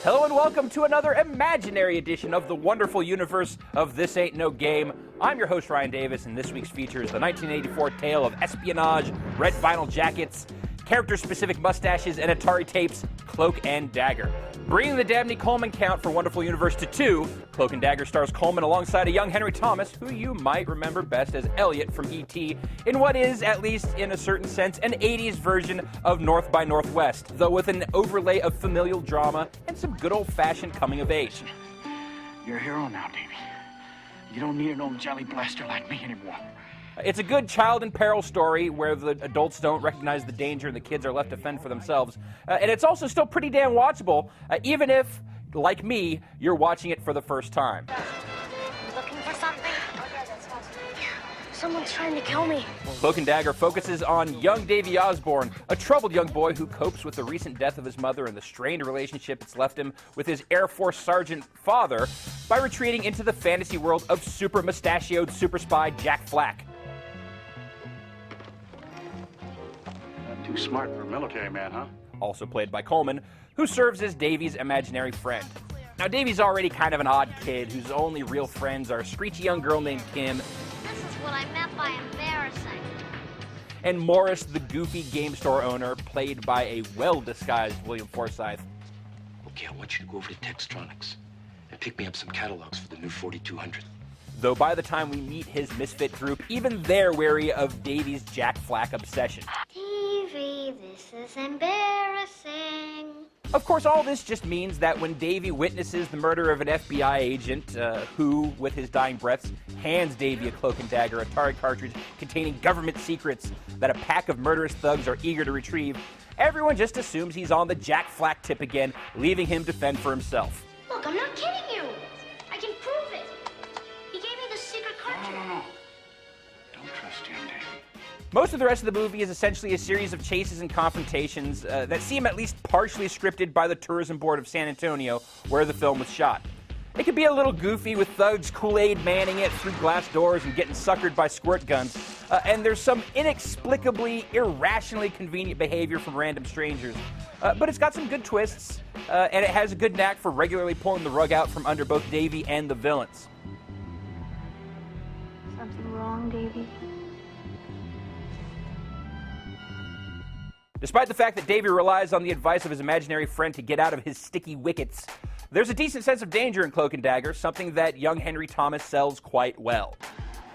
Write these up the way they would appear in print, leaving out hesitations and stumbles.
Hello and welcome to another imaginary edition of the wonderful universe of This Ain't No Game. I'm your host, Ryan Davis, and this week's feature is the 1984 tale of espionage, red vinyl jackets, character-specific mustaches, and Atari tapes, Cloak and Dagger. Bringing the Dabney Coleman count for Wonderful Universe to 2, Cloak and Dagger stars Coleman alongside a young Henry Thomas, who you might remember best as Elliot from E.T., in what is, at least in a certain sense, an 80s version of North by Northwest, though with an overlay of familial drama and some good old-fashioned coming-of-age. You're a hero now, Davey. You don't need an old jelly blaster like me anymore. It's a good child in peril story where the adults don't recognize the danger and the kids are left to fend for themselves. And it's also still pretty damn watchable, even if, like me, you're watching it for the first time. Looking for something? Someone's trying to kill me. Cloak and Dagger focuses on young Davy Osborne, a troubled young boy who copes with the recent death of his mother and the strained relationship it's left him with his Air Force sergeant father by retreating into the fantasy world of super mustachioed super spy Jack Flack. Too smart for a military man, huh? Also played by Coleman, who serves as Davy's imaginary friend. Now, Davy's already kind of an odd kid whose only real friends are a screechy young girl named Kim. This is what I meant by embarrassing. And Morris, the goofy game store owner, played by a well-disguised William Forsythe. Okay, I want you to go over to Textronics and pick me up some catalogs for the new 4200. Though by the time we meet his misfit group, even they're wary of Davy's Jack Flack obsession. Davy, this is embarrassing. Of course, all this just means that when Davy witnesses the murder of an FBI agent, who, with his dying breaths, hands Davy a Cloak and Dagger Atari cartridge containing government secrets that a pack of murderous thugs are eager to retrieve, everyone just assumes he's on the Jack Flack tip again, leaving him to fend for himself. Look, I'm not kidding you. I can prove it. He gave me the secret cartridge. No. Don't trust him, Davey. Most of the rest of the movie is essentially a series of chases and confrontations that seem at least partially scripted by the Tourism Board of San Antonio, where the film was shot. It can be a little goofy with thugs Kool-Aid manning it through glass doors and getting suckered by squirt guns, and there's some inexplicably, irrationally convenient behavior from random strangers. But it's got some good twists, and it has a good knack for regularly pulling the rug out from under both Davy and the villains. Something wrong, Davy? Despite the fact that Davy relies on the advice of his imaginary friend to get out of his sticky wickets, there's a decent sense of danger in Cloak and Dagger, something that young Henry Thomas sells quite well.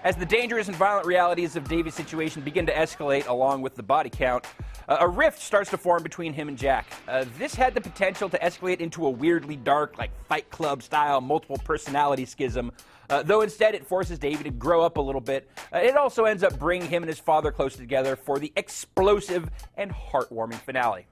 As the dangerous and violent realities of Davy's situation begin to escalate along with the body count, a rift starts to form between him and Jack. This had the potential to escalate into a weirdly dark, like Fight Club-style multiple personality schism, though instead it forces Davy to grow up a little bit. It also ends up bringing him and his father close together for the explosive and heartwarming finale.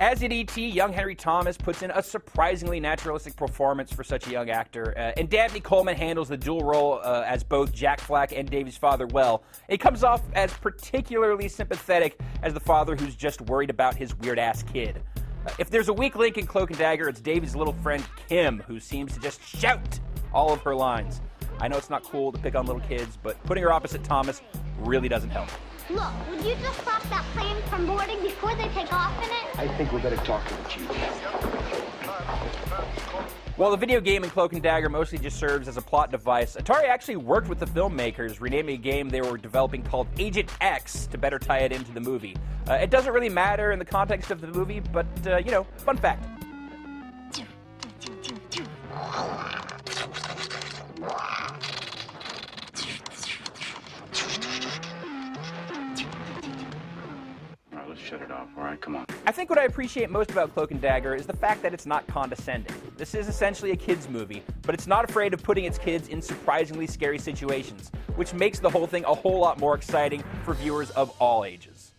As in E.T., young Henry Thomas puts in a surprisingly naturalistic performance for such a young actor, and Dabney Coleman handles the dual role as both Jack Flack and Davy's father well. It comes off as particularly sympathetic as the father who's just worried about his weird-ass kid. If there's a weak link in Cloak and Dagger, it's Davy's little friend Kim, who seems to just shout all of her lines. I know it's not cool to pick on little kids, but putting her opposite Thomas really doesn't help. Look, would you just stop that plane from boarding before they take off in it? I think we better talk to the chief. While the video game in Cloak and Dagger mostly just serves as a plot device, Atari actually worked with the filmmakers, renaming a game they were developing called Agent X to better tie it into the movie. It doesn't really matter in the context of the movie, but, fun fact. Shut it off, all right? Come on. I think what I appreciate most about Cloak and Dagger is the fact that it's not condescending. This is essentially a kids' movie, but it's not afraid of putting its kids in surprisingly scary situations, which makes the whole thing a whole lot more exciting for viewers of all ages.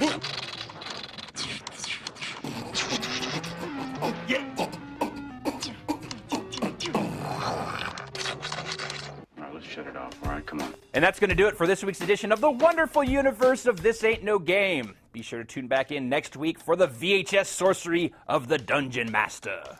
All right, let's shut it off. All right, come on. And that's going to do it for this week's edition of the wonderful universe of This Ain't No Game. Be sure to tune back in next week for the VHS sorcery of the Dungeon Master.